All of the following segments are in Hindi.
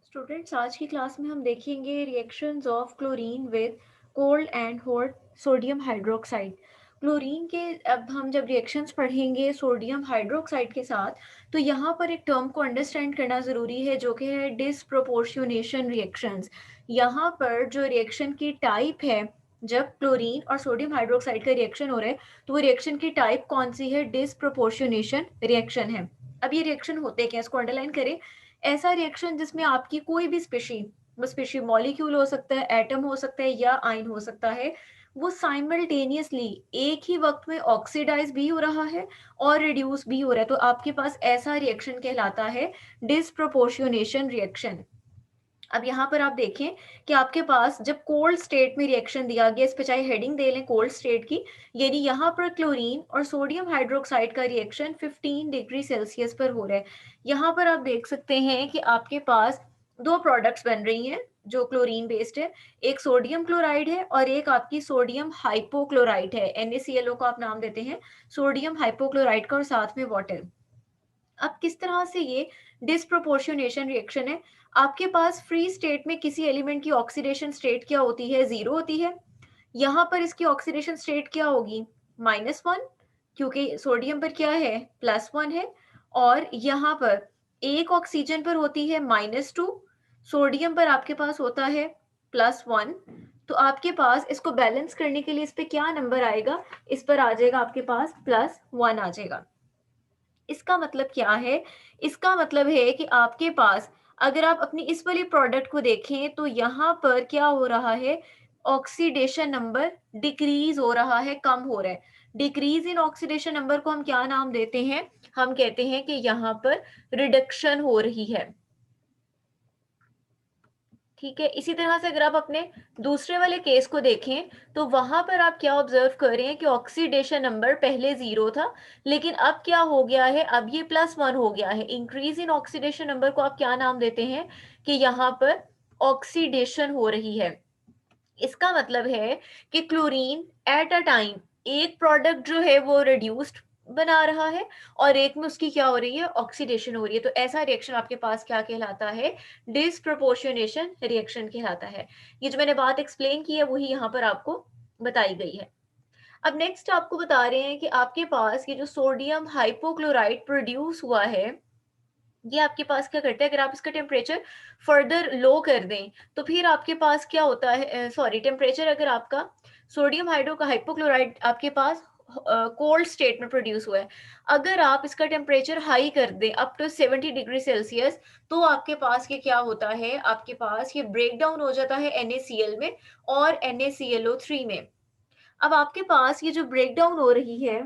स्टूडेंट्स, आज की क्लास में हम देखेंगे reactions of chlorine with cold and hot sodium hydroxide. Chlorine के अब हम जब रिएक्शंस पढ़ेंगे सोडियम हाइड्रोक्साइड के साथ, तो यहाँ पर एक टर्म को अंडरस्टैंड करना ज़रूरी है जो कि है डिसप्रोपोर्शनेशन रिएक्शंस। यहाँ पर जो रिएक्शन की टाइप है, जब क्लोरीन और सोडियम हाइड्रोक्साइड का रिएक्शन हो रहा है तो वो रिएक्शन की टाइप कौन सी है? डिसप्रोपोर्शनेशन रिएक्शन है। अब ये रिएक्शन होते क्या, इसको अंडरलाइन करें। ऐसा रिएक्शन जिसमें आपकी कोई भी स्पेशी मॉलिक्यूल हो सकता है, एटम हो सकता है या आयन हो सकता है, वो साइमल्टेनियसली एक ही वक्त में ऑक्सीडाइज भी हो रहा है और रिड्यूस भी हो रहा है, तो आपके पास ऐसा रिएक्शन कहलाता है डिसप्रोपोर्शनेशन रिएक्शन। अब यहाँ पर आप देखें कि आपके पास जब कोल्ड स्टेट में रिएक्शन दिया गया, इस पे चाहे हेडिंग दे लें कोल्ड स्टेट की, यानी यहाँ पर क्लोरीन और सोडियम हाइड्रोक्साइड का रिएक्शन 15 डिग्री सेल्सियस पर हो रहा है। यहाँ पर आप देख सकते हैं कि आपके पास दो प्रोडक्ट्स बन रही हैं जो क्लोरीन बेस्ड है। एक सोडियम क्लोराइड है और एक आपकी सोडियम हाइपोक्लोराइड है। NaClO को आप नाम देते हैं सोडियम हाइपोक्लोराइड का और साथ में वाटर। अब किस तरह से ये डिसप्रोपोर्शनेशन रिएक्शन है? आपके पास फ्री स्टेट में किसी एलिमेंट की ऑक्सीडेशन स्टेट क्या होती है? जीरो होती है। यहाँ पर इसकी ऑक्सीडेशन स्टेट क्या होगी? -1, क्योंकि सोडियम पर क्या है? +1 है। और यहाँ पर एक ऑक्सीजन पर होती है -2, सोडियम पर आपके पास होता है +1। तो आपके पास इसको बैलेंस करने के लिए इस पे क्या नंबर आएगा? इस पर आ जाएगा आपके पास +1 आ जाएगा। इसका मतलब क्या है? इसका मतलब है कि आपके पास अगर आप अपनी इस वाली प्रोडक्ट को देखें तो यहाँ पर क्या हो रहा है? ऑक्सीडेशन नंबर डिक्रीज हो रहा है, कम हो रहा है। डिक्रीज इन ऑक्सीडेशन नंबर को हम क्या नाम देते हैं? हम कहते हैं कि यहाँ पर रिडक्शन हो रही है। ठीक है, इसी तरह से अगर आप अपने दूसरे वाले केस को देखें तो वहां पर आप क्या ऑब्जर्व कर रहे हैं कि ऑक्सीडेशन नंबर पहले 0 था, लेकिन अब क्या हो गया है? अब ये +1 हो गया है। इंक्रीज इन ऑक्सीडेशन नंबर को आप क्या नाम देते हैं? कि यहाँ पर ऑक्सीडेशन हो रही है। इसका मतलब है कि क्लोरीन एट अ टाइम एक प्रोडक्ट जो है वो रिड्यूस्ड बना रहा है और एक में उसकी क्या हो रही है? ऑक्सीडेशन हो रही है। तो ऐसा रिएक्शन आपके पास क्या कहलाता है? डिसप्रोपोर्शनेशन रिएक्शन कहलाता है। ये जो मैंने बात एक्सप्लेन की है वही यहाँ पर आपको बताई गई है। अब नेक्स्ट आपको बता रहे हैं कि आपके पास ये जो सोडियम हाइपोक्लोराइट प्रोड्यूस हुआ है, ये आपके पास क्या करता है? अगर आप इसका टेम्परेचर फर्दर लो कर दें तो फिर आपके पास क्या होता है? सॉरी, टेम्परेचर अगर आपका सोडियम हाइड्रो का हाइपोक्लोराइड आपके पास कोल्ड स्टेट में प्रोड्यूस हुआ है, अगर आप इसका टेम्परेचर हाई कर दें अप टू 70 डिग्री सेल्सियस, तो आपके पास ये क्या होता है? आपके पास ये ब्रेक डाउन हो जाता है NaCl में और NaClO3 में। अब आपके पास ये जो ब्रेक डाउन हो रही है,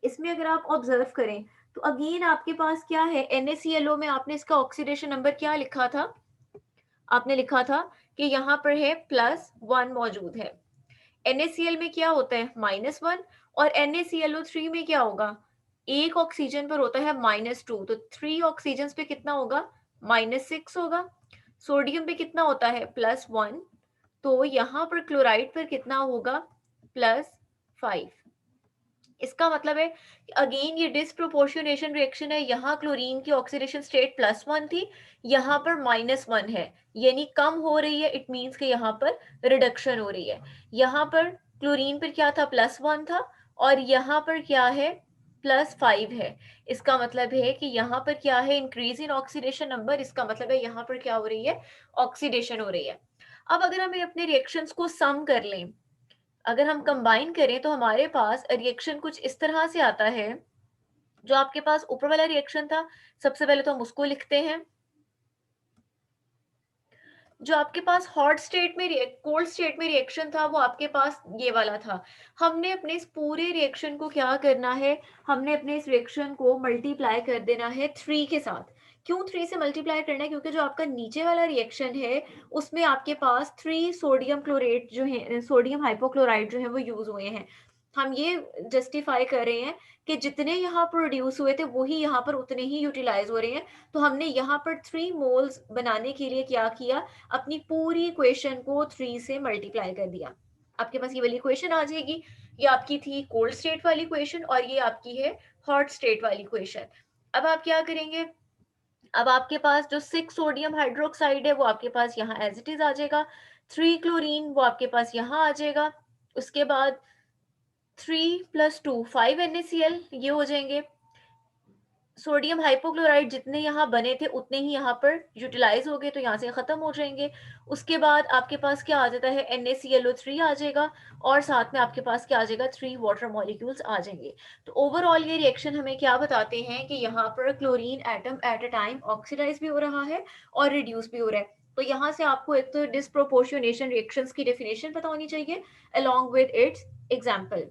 इसमें अगर आप ऑब्जर्व करें तो अगेन आपके पास क्या है? NaClO में आपने इसका ऑक्सीडेशन नंबर क्या लिखा था? आपने लिखा था कि यहाँ पर है +1 मौजूद है। NaCl में क्या होता है? -1। और NaClO3 में क्या होगा? एक ऑक्सीजन पर होता है -2, तो 3 ऑक्सीजन पे कितना होगा? -6 होगा। सोडियम पे कितना होता है? +1। तो यहाँ पर क्लोराइड पर कितना होगा? +5। इसका मतलब है अगेन ये डिसप्रोपोर्शनेशन रिएक्शन है। यहाँ क्लोरीन की ऑक्सीडेशन स्टेट +1 थी, यहाँ पर -1 है, यानी कम हो रही है। इट मीन्स कि यहाँ पर रिडक्शन हो रही है। यहाँ पर क्लोरीन पर क्या था? +1 था और यहाँ पर क्या है? +5 है। इसका मतलब है कि यहाँ पर क्या है? Increase in oxidation number. इसका मतलब है यहाँ पर क्या हो रही है? ऑक्सीडेशन हो रही है। अब अगर हम अपने रिएक्शंस को सम कर लें, अगर हम कंबाइन करें तो हमारे पास रिएक्शन कुछ इस तरह से आता है। जो आपके पास ऊपर वाला रिएक्शन था, सबसे पहले तो हम उसको लिखते हैं। जो आपके पास हॉट स्टेट में कोल्ड स्टेट में रिएक्शन था वो आपके पास ये वाला था। हमने अपने इस पूरे रिएक्शन को क्या करना है? हमने अपने इस रिएक्शन को मल्टीप्लाई कर देना है 3 के साथ। क्यों 3 से मल्टीप्लाई करना है? क्योंकि जो आपका नीचे वाला रिएक्शन है उसमें आपके पास 3 सोडियम क्लोरेट जो है, सोडियम हाइपोक्लोराइड जो है वो यूज हुए हैं। हम ये जस्टिफाई कर रहे हैं कि जितने यहाँ प्रोड्यूस हुए थे वही यहाँ पर उतने ही यूटिलाइज हो रहे हैं। तो हमने यहाँ पर 3 मोल्स बनाने के लिए क्या किया? अपनी पूरी इक्वेशन को 3 से मल्टीप्लाई कर दिया। आपके पास ये वाली इक्वेशन आ जाएगी। ये आपकी थी कोल्ड स्टेट वाली इक्वेशन और ये आपकी है हॉट स्टेट वाली इक्वेशन। अब आप क्या करेंगे? अब आपके पास जो 6 सोडियम हाइड्रोक्साइड है वो आपके पास यहाँ एज इट इज आ जाएगा, 3 क्लोरीन वो आपके पास यहाँ आ जाएगा, उसके बाद 3 + 2 5 NaCl ये हो जाएंगे। सोडियम हाइपोक्लोराइड जितने यहाँ बने थे उतने ही यहाँ पर यूटिलाइज हो गए, तो यहाँ से खत्म हो जाएंगे। उसके बाद आपके पास क्या आ जाता है, NaClO3 आ जाएगा, और साथ में आपके पास क्या आ जाएगा, 3 वाटर मॉलिक्यूल्स आ जाएंगे। तो ओवरऑल ये रिएक्शन हमें क्या बताते हैं कि यहाँ पर chlorine atom at a time oxidize भी हो रहा है और रिड्यूस भी हो रहा है। तो यहाँ से आपको एक तो डिस्प्रोपोर्शनेशन रिएक्शंस की डेफिनेशन पता होनी चाहिए along with its example.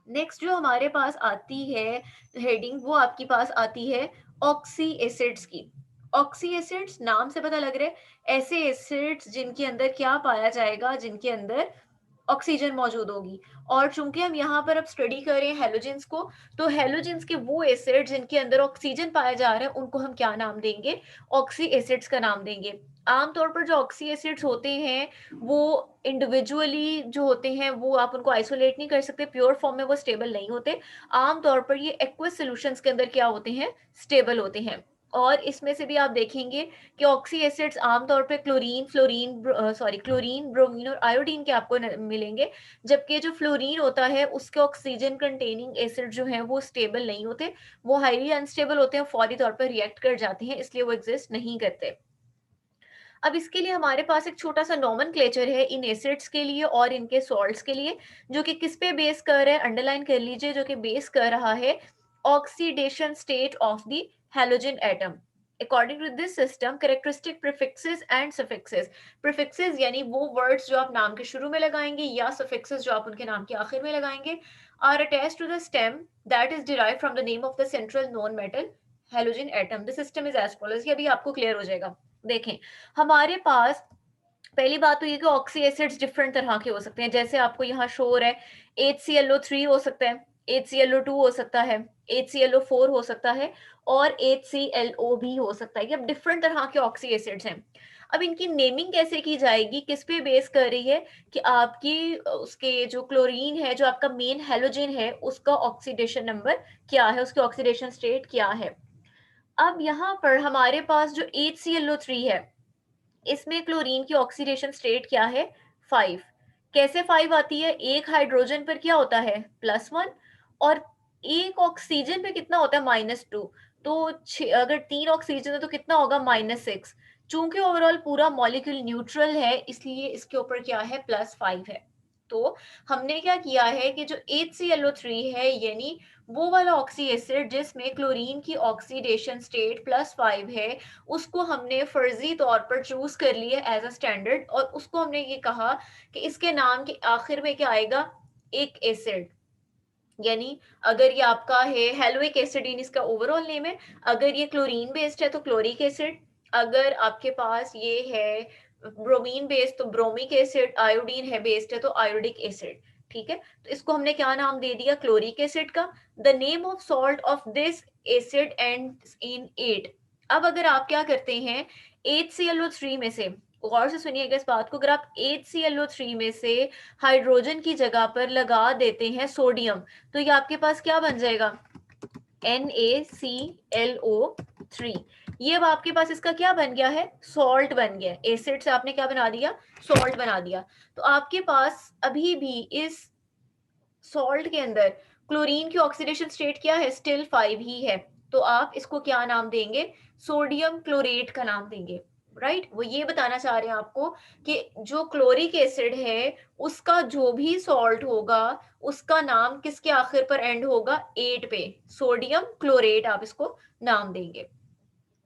Next जो हमारे पास आती है हेडिंग, वो आपके पास आती है ऑक्सी एसिड्स की। ऑक्सी एसिड्स नाम से पता लग रहा है ऐसे एसिड्स जिनके अंदर क्या पाया जाएगा, जिनके अंदर ऑक्सीजन मौजूद होगी। और चूंकि हम यहाँ पर अब स्टडी कर रहे हैं हेलोजेंस को, तो हेलोजेंस के वो एसिड जिनके अंदर ऑक्सीजन पाया जा रहा है उनको हम क्या नाम देंगे, ऑक्सी एसिड्स का नाम देंगे। आमतौर पर जो ऑक्सी एसिड्स होते हैं वो इंडिविजुअली जो होते हैं वो आप उनको आइसोलेट नहीं कर सकते, प्योर फॉर्म में वो स्टेबल नहीं होते। आमतौर पर ये एक्वस सॉल्यूशंस के अंदर क्या होते हैं, स्टेबल होते हैं। और इसमें से भी आप देखेंगे कि ऑक्सी एसिड्स आमतौर पे क्लोरीन, क्लोरीन, ब्रोमीन और आयोडीन के आपको मिलेंगे, जबकि जो फ्लोरीन होता है उसके ऑक्सीजन कंटेनिंग एसिड जो है वो स्टेबल नहीं होते, वो हाईली अनस्टेबल होते हैं, फौरी तौर पर रिएक्ट कर जाते हैं, इसलिए वो एग्जिस्ट नहीं करते। अब इसके लिए हमारे पास एक छोटा सा नॉमेनक्लेचर है इन एसिड्स के लिए और इनके सॉल्ट्स के लिए, जो कि किस पे बेस कर रहा है, अंडरलाइन कर लीजिए, जो कि बेस कर रहा है oxidation state of the halogen atom. According to this system characteristic prefixes and suffixes, prefixes यानी वो वर्ड्स जो आप नाम के शुरू में लगाएंगे या सफिक्सेस जो आप उनके नाम के आखिर में लगाएंगे, are attached to the stem that is derived from the name of the central non metal halogen atom. The system is as follows, ये अभी आपको क्लियर हो जाएगा। देखें, हमारे पास पहली बात तो ये कि ऑक्सी एसिड्स डिफरेंट तरह के हो सकते हैं, जैसे आपको यहाँ शो हो रहा है HClO3 हो सकता है, HClO2 हो सकता है, HClO4 हो सकता है और HClO भी हो सकता है। ये अब डिफरेंट तरह के ऑक्सी एसिड्स हैं। अब इनकी नेमिंग कैसे की जाएगी, किस पे बेस कर रही है कि आपकी उसके जो क्लोरीन है, जो आपका मेन हेलोजन है, उसका ऑक्सीडेशन नंबर क्या है, उसकी ऑक्सीडेशन स्टेट क्या है। अब यहाँ पर हमारे पास जो HClO3 है, इसमें क्लोरीन की ऑक्सीडेशन स्टेट क्या है, 5। कैसे 5 आती है, एक हाइड्रोजन पर क्या होता है, +1, और एक ऑक्सीजन पे कितना होता है, -2। तो अगर 3 ऑक्सीजन है तो कितना होगा, -6। चूंकि ओवरऑल पूरा मॉलिक्यूल न्यूट्रल है, इसलिए इसके ऊपर क्या है, +5 है। तो हमने क्या किया है कि जो HClO3 है, यानी वो वाला ऑक्सी एसिड जिसमें क्लोरीन की ऑक्सीडेशन स्टेट +5 है, उसको हमने फर्जी तौर पर चूज कर लिया एज अ स्टैंडर्ड, और उसको हमने ये कहा कि इसके नाम के आखिर में क्या आएगा, एक एसिड। यानी अगर ये आपका है हेलोइक एसिड, इसका ओवरऑल नेम है, अगर ये क्लोरीन बेस्ड है तो क्लोरिक एसिड, अगर आपके पास ये है ब्रोमीन बेस्ड तो ब्रोमिक एसिड, आयोडीन है बेस्ड है तो आयोडिक एसिड। ठीक है, तो इसको हमने क्या नाम दे दिया, क्लोरिक एसिड का। The name of salt of this acid ends in 8। अब अगर आप क्या करते हैं, HClO3 में से, गौर से सुनिएगा इस बात को, अगर आप HClO3 में से हाइड्रोजन की जगह पर लगा देते हैं सोडियम, तो ये आपके पास क्या बन जाएगा, NaClO3। ये अब आपके पास इसका क्या बन गया है, सॉल्ट बन गया। एसिड से आपने क्या बना दिया, सॉल्ट बना दिया। तो आपके पास अभी भी इस सॉल्ट के अंदर क्लोरीन की ऑक्सीडेशन स्टेट क्या है, स्टिल 5 ही है। तो आप इसको क्या नाम देंगे, सोडियम क्लोरेट का नाम देंगे। राइट, वो ये बताना चाह रहे हैं आपको कि जो क्लोरिक एसिड है उसका जो भी सॉल्ट होगा उसका नाम किसके आखिर पर एंड होगा, 8 पे, सोडियम क्लोरेट आप इसको नाम देंगे।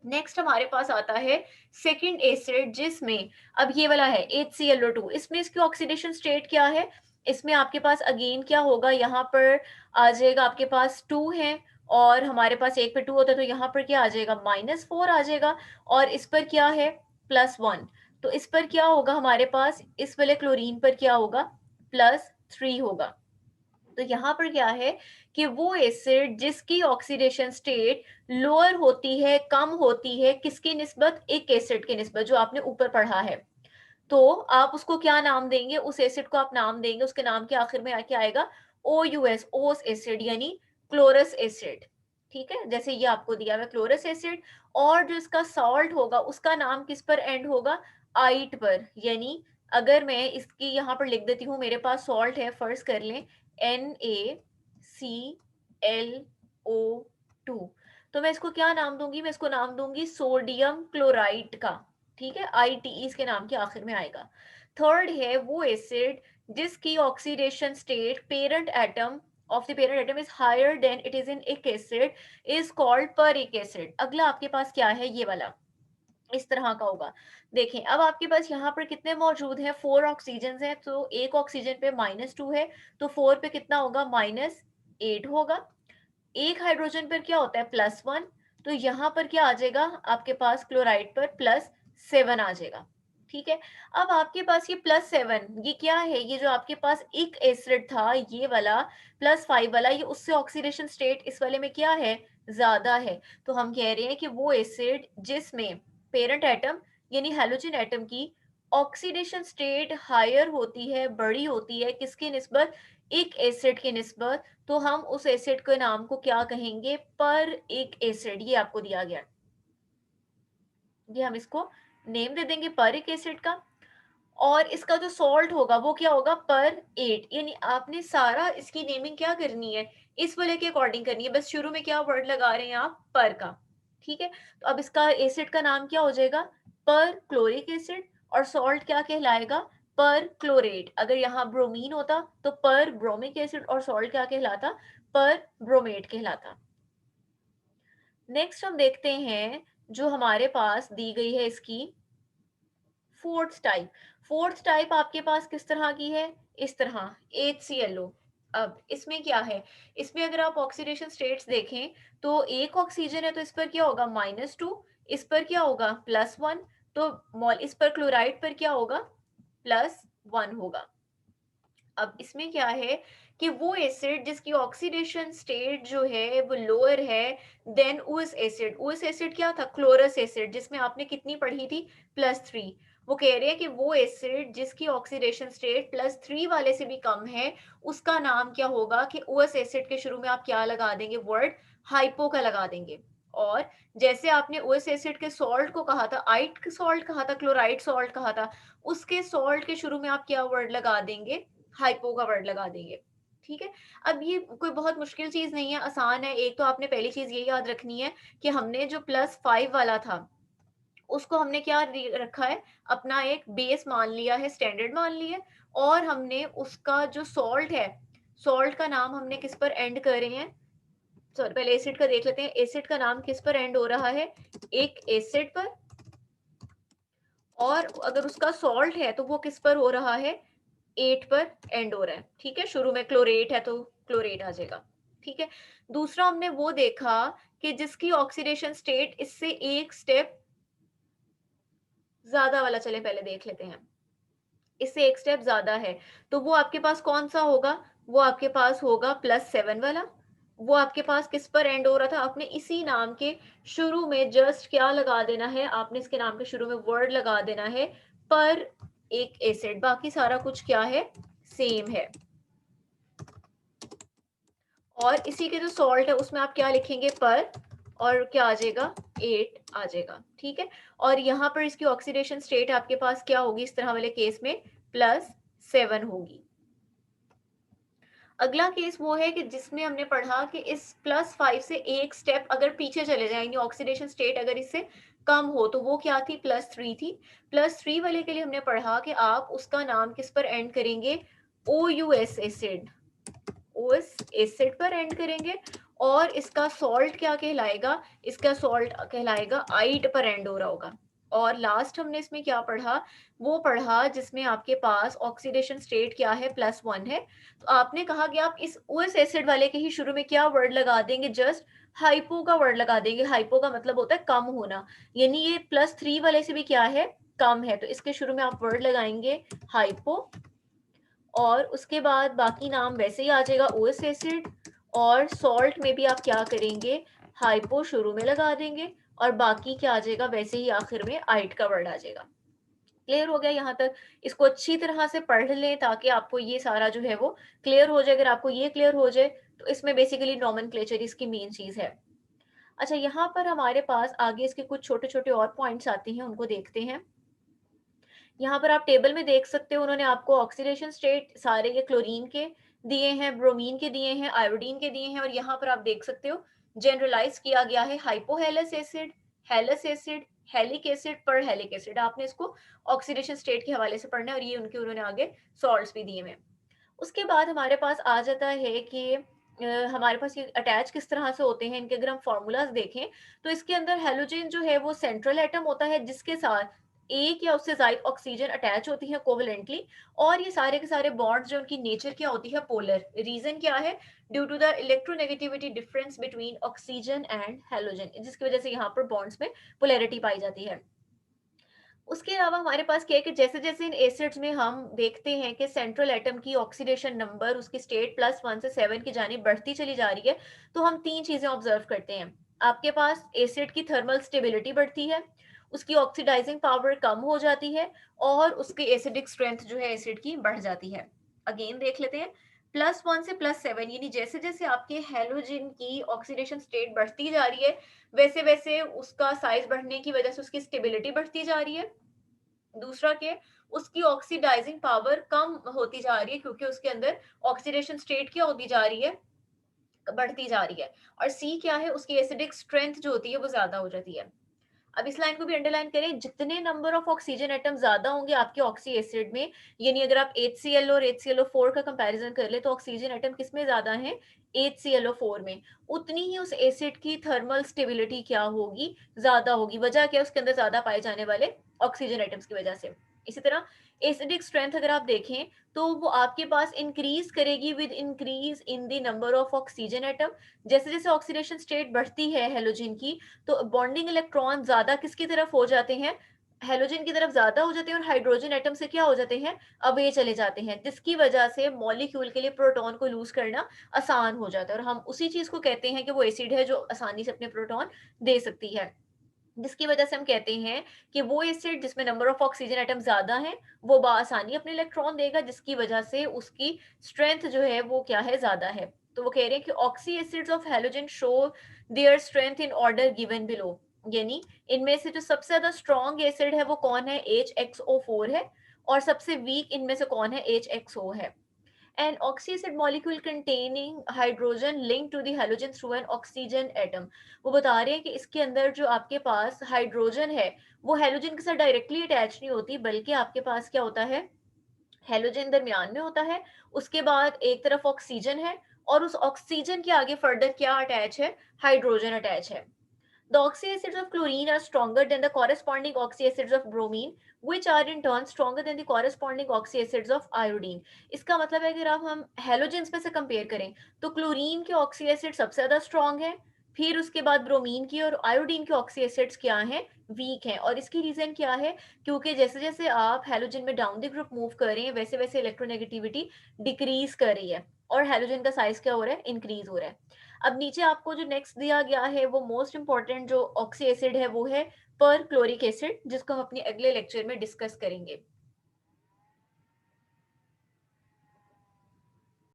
नेक्स्ट हमारे पास आता है सेकंड एसिड, जिसमें अब ये वाला है HClO2, इसमें इसकी ऑक्सीडेशन स्टेट क्या है, इसमें आपके पास अगेन क्या होगा, यहाँ पर आ जाएगा आपके पास 2 है, और हमारे पास एक पे 2 होता है तो यहाँ पर क्या आ जाएगा, -4 आ जाएगा, और इस पर क्या है, +1। तो इस पर क्या होगा, हमारे पास इस वाले क्लोरीन पर क्या होगा, +3 होगा। तो यहाँ पर क्या है कि वो एसिड जिसकी ऑक्सीडेशन स्टेट लोअर होती है, कम होती है, किसकी निस्बत, एक एसिड की निस्बत जो आपने ऊपर पढ़ा है, तो आप उसको क्या नाम देंगे, उस एसिड को आप नाम देंगे, उसके नाम के आखिर में क्या आएगा, OUS, ओस एसिड, यानी क्लोरस एसिड। ठीक है, जैसे ये आपको दिया हुआ क्लोरस एसिड, और जो इसका सॉल्ट होगा उसका नाम किस पर एंड होगा, आइट पर। यानी अगर मैं इसकी यहाँ पर लिख देती हूँ, मेरे पास सॉल्ट है, फर्ज कर लें NaClO2, तो मैं इसको क्या नाम दूंगी, मैं इसको नाम दूंगी सोडियम क्लोराइड का। ठीक है, ITE इसके नाम के आखिर में आएगा। थर्ड है वो एसिड जिसकी oxidation state parent atom of the parent atom is higher than it is in ic acid is called peric acid। अगला आपके पास क्या है, ये वाला इस तरह का होगा। देखें अब आपके पास यहाँ पर कितने मौजूद हैं, 4 ऑक्सीजन हैं, तो एक ऑक्सीजन पे -2 है, तो 4 पे कितना होगा, -8 होगा। एक हाइड्रोजन पर क्या होता है, +1, तो यहाँ पर क्या आ जाएगा आपके पास क्लोराइड पर +7 आ जाएगा। ठीक है, अब आपके पास ये +7 ये क्या है, ये जो आपके पास इक एसिड था ये वाला +5 वाला, ये उससे ऑक्सीडेशन स्टेट इस वाले में क्या है, ज्यादा है। तो हम कह रहे हैं कि वो एसिड जिसमें पेरेंट एटम यानी हेलोजन एटम की ऑक्सीडेशन स्टेट हायर होती है, बड़ी होती है, किसकी निस्बत, एक एसिड की निस्बत, तो हम उस एसिड के नाम को क्या कहेंगे, पर एक एसिड। ये आपको दिया गया, ये हम इसको नेम दे देंगे पर एक एसिड का। और इसका जो सॉल्ट होगा वो क्या होगा, पर 8। यानी आपने सारा इसकी नेमिंग क्या करनी है, इस वाले के अकॉर्डिंग करनी है, बस शुरू में क्या वर्ड लगा रहे हैं आप, पर का। ठीक है, तो अब इसका एसिड का नाम क्या हो जाएगा, पर क्लोरिक एसिड, और सॉल्ट क्या कहलाएगा, पर क्लोरेट। अगर यहाँ ब्रोमीन होता तो पर ब्रोमिक एसिड, और सॉल्ट क्या कहलाता, पर ब्रोमेट कहलाता। नेक्स्ट हम देखते हैं जो हमारे पास दी गई है इसकी फोर्थ टाइप। फोर्थ टाइप आपके पास किस तरह की है, इस तरह HClO। अब इसमें क्या है, इसमें अगर आप ऑक्सीडेशन स्टेट्स देखें तो एक ऑक्सीजन है तो इस पर क्या होगा, -2, इस पर क्या होगा, +1, तो मॉल इस पर क्लोराइड पर क्या होगा, +1 होगा। अब इसमें क्या है कि वो एसिड जिसकी ऑक्सीडेशन स्टेट जो है वो लोअर है देन उस एसिड, उस एसिड क्या था, क्लोरस एसिड, जिसमें आपने कितनी पढ़ी थी, +3। वो कह रहे हैं कि वो एसिड जिसकी ऑक्सीडेशन स्टेट +3 वाले से भी कम है, उसका नाम क्या होगा, कि उस एसिड के शुरू में आप क्या लगा देंगे, वर्ड हाइपो का लगा देंगे। और जैसे आपने ओएस एसिड के सॉल्ट को कहा था, आइट सॉल्ट कहा था, क्लोराइड सॉल्ट कहा था, उसके सॉल्ट के शुरू में आप क्या वर्ड लगा देंगे, हाइपो का वर्ड लगा देंगे। ठीक है, अब ये कोई बहुत मुश्किल चीज नहीं है, आसान है। एक तो आपने पहली चीज ये याद रखनी है कि हमने जो +5 वाला था उसको हमने क्या रखा है, अपना एक बेस मान लिया है, स्टैंडर्ड मान लिया है, और हमने उसका जो सॉल्ट है, सॉल्ट का नाम हमने किस पर एंड कर रहे हैं, सॉरी पहले एसिड का देख लेते हैं, एसिड का नाम किस पर एंड हो रहा है, एक एसिड पर, और अगर उसका सॉल्ट है तो वो किस पर हो रहा है, 8 पर एंड हो रहा है। ठीक है, शुरू में क्लोरेट है तो क्लोरेट आ जाएगा। ठीक है, दूसरा हमने वो देखा कि जिसकी ऑक्सीडेशन स्टेट इससे एक स्टेप ज्यादा वाला, चले पहले देख लेते हैं, इससे एक स्टेप ज्यादा है, तो वो आपके पास कौन सा होगा, वो आपके पास होगा +7 वाला। वो आपके पास किस पर एंड हो रहा था, आपने इसी नाम के शुरू में जस्ट क्या लगा देना है, आपने इसके नाम के शुरू में वर्ड लगा देना है, पर एक एसिड, बाकी सारा कुछ क्या है, सेम है। और इसी के जो सॉल्ट है उसमें आप क्या लिखेंगे, पर, और क्या आ जाएगा, 8 आ जाएगा। ठीक है, और यहाँ पर इसकी ऑक्सीडेशन स्टेट आपके पास क्या होगी, इस तरह वाले केस में +7 होगी। अगला केस वो है कि जिसमें हमने पढ़ा कि इस +5 से एक स्टेप अगर पीछे चले जाएंगे, ऑक्सीडेशन स्टेट अगर इससे कम हो, तो वो क्या थी, +3 थी। +3 वाले के लिए हमने पढ़ा कि आप उसका नाम किस पर एंड करेंगे, OUS एसिड, ओएस एसिड पर एंड करेंगे, और इसका सॉल्ट क्या कहलाएगा, इसका सॉल्ट कहलाएगा आइड पर एंड हो रहा होगा। और लास्ट हमने इसमें क्या पढ़ा, वो पढ़ा जिसमें आपके पास ऑक्सीडेशन स्टेट क्या है, +1 है, तो आपने कहा कि आप इस ओएस एसिड वाले के ही शुरू में क्या वर्ड लगा देंगे, जस्ट हाइपो का वर्ड लगा देंगे। हाइपो का मतलब होता है कम होना, यानी ये +3 वाले से भी क्या है, कम है, तो इसके शुरू में आप वर्ड लगाएंगे हाइपो, और उसके बाद बाकी नाम वैसे ही आ जाएगा ओएस एसिड, और सॉल्ट में भी आप क्या करेंगे, हाइपो शुरू में लगा देंगे, और बाकी क्या आ जाएगा, वैसे ही आखिर में आइट का वर्ड आ जाएगा। क्लियर हो गया यहाँ तक, इसको अच्छी तरह से पढ़ लें ताकि आपको ये सारा जो है वो क्लियर हो जाए। अगर आपको ये क्लियर हो जाए तो इसमें बेसिकली नॉमेनक्लेचर इसकी मेन चीज है। अच्छा, यहाँ पर हमारे पास आगे इसके कुछ छोटे-छोटे और पॉइंट्स आते हैं, उनको देखते हैं। यहाँ पर आप टेबल में देख सकते हो, उन्होंने आपको ऑक्सीडेशन स्टेट सारे ये क्लोरीन के दिए हैं, ब्रोमीन के दिए हैं, आयोडीन के दिए हैं, और यहाँ पर आप देख सकते हो जनरलाइज किया गया है hypohalous acid, हेलस acid, हेलिक acid, परहेलिक acid. आपने इसको ऑक्सीडेशन स्टेट के हवाले से पढ़ना है, और ये उनके उन्होंने आगे सॉल्ट्स भी दिए हैं। उसके बाद हमारे पास आ जाता है कि हमारे पास ये अटैच किस तरह से होते हैं, इनके अगर हम फॉर्मूलाज देखें तो इसके अंदर हेलोजन जो है वो सेंट्रल एटम होता है, जिसके साथ एक या उससे ज्यादा ऑक्सीजन अटैच होती है कोवेलेंटली। और ये सारे के सारे बॉन्ड्स जो उनकी नेचर क्या होती है, पोलर। रीजन क्या है? Due to the electronegativity difference between oxygen and halogen, जिसकी वजह से यहाँ पर बॉन्ड्स में पोलैरिटी पाई जाती है। उसके अलावा हमारे पास क्या है कि जैसे-जैसे इन एसिड्स में हम देखते हैं कि सेंट्रल एटम की ऑक्सीडेशन नंबर उसकी स्टेट +1 से 7 की जानिब बढ़ती चली जा रही है, तो हम 3 चीज़ें ऑब्जर्व करते हैं। आपके पास एसिड की थर्मल स्टेबिलिटी बढ़ती है, उसकी ऑक्सीडाइजिंग पावर कम हो जाती है, और उसकी एसिडिक स्ट्रेंथ जो है एसिड की बढ़ जाती है। अगेन देख लेते हैं, +1 से +7 यानी जैसे-जैसे आपके हैलोजन की ऑक्सीडेशन स्टेट बढ़ती जा रही है, वैसे-वैसे उसका साइज़ बढ़ने की वजह से उसकी स्टेबिलिटी बढ़ती जा रही है। दूसरा क्या, उसकी ऑक्सीडाइजिंग पावर कम होती जा रही है, क्योंकि उसके अंदर ऑक्सीडेशन स्टेट क्या होती जा रही है, बढ़ती जा रही है। और सी क्या है, उसकी एसिडिक स्ट्रेंथ जो होती है वो ज्यादा हो जाती है। अब इस लाइन को भी अंडरलाइन करें, जितने नंबर ऑफ ऑक्सीजन एटम ज्यादा होंगे आपके ऑक्सी एसिड में, यानी अगर आप HCl और HClO4 का कंपैरिजन कर ले तो ऑक्सीजन एटम किस में ज्यादा है, HClO4 में, उतनी ही उस एसिड की थर्मल स्टेबिलिटी क्या होगी, ज्यादा होगी। वजह क्या है, उसके अंदर ज्यादा पाए जाने वाले ऑक्सीजन एटम्स की वजह से। इसी तरह एसिडिक स्ट्रेंथ अगर आप देखें तो वो आपके पास इंक्रीज करेगी with increase in the number of oxygen atom. जैसे जैसे ऑक्सीडेशन स्टेट बढ़ती है हेलोजन की, तो बॉन्डिंग इलेक्ट्रॉन ज्यादा किसकी तरफ हो जाते हैं, हेलोजन की तरफ ज्यादा हो जाते हैं, और हाइड्रोजन एटम से क्या हो जाते हैं, अवे चले जाते हैं, जिसकी वजह से मॉलिक्यूल के लिए प्रोटॉन को लूज करना आसान हो जाता है। और हम उसी चीज को कहते हैं कि वो एसिड है जो आसानी से अपने प्रोटॉन दे सकती है, जिसकी वजह से हम कहते हैं कि वो एसिड जिसमें नंबर ऑफ ऑक्सीजन एटम ज्यादा है, वो बआसानी अपने इलेक्ट्रॉन देगा, जिसकी वजह से उसकी स्ट्रेंथ जो है वो क्या है, ज्यादा है। तो वो कह रहे हैं कि oxy acids of halogen show their strength in order given below, यानी इनमें से जो सबसे ज्यादा स्ट्रॉन्ग एसिड है वो कौन है, HXO4 है, और सबसे वीक इनमें से कौन है, HXO है। An oxyacid molecule containing hydrogen linked to the halogen through an oxygen atom। वो बता रहे हैं कि इसके अंदर जो आपके पास हाइड्रोजन है वो हेलोजन के साथ डायरेक्टली अटैच नहीं होती, बल्कि आपके पास क्या होता है, हेलोजन दरमियान में होता है, उसके बाद एक तरफ ऑक्सीजन है, और उस ऑक्सीजन के आगे फर्दर क्या अटैच है, हाइड्रोजन अटैच है। The oxyacids of chlorine are stronger than the corresponding oxyacids of bromine, which are in turn stronger than the corresponding oxyacids of iodine। इसका मतलब है अगर आप हम हेलोजेंस में से कंपेयर करें तो क्लोरीन के ऑक्सी एसिड सबसे ज्यादा स्ट्रॉन्ग है, फिर उसके बाद ब्रोमीन की और आयोडीन के ऑक्सी एसिड्स क्या हैं, वीक हैं। और इसकी रीजन क्या है, क्योंकि जैसे जैसे आप हेलोजन में डाउन द ग्रुप मूव कर रहे हैं, वैसे वैसे इलेक्ट्रोनेगेटिविटी डिक्रीज कर रही है, और हेलोजन का साइज क्या हो रहा है, इंक्रीज हो रहा है। अब नीचे आपको जो नेक्स्ट दिया गया है वो मोस्ट इंपॉर्टेंट जो ऑक्सी एसिड है वो है पर क्लोरिक एसिड, जिसको हम अपने अगले लेक्चर में डिस्कस करेंगे।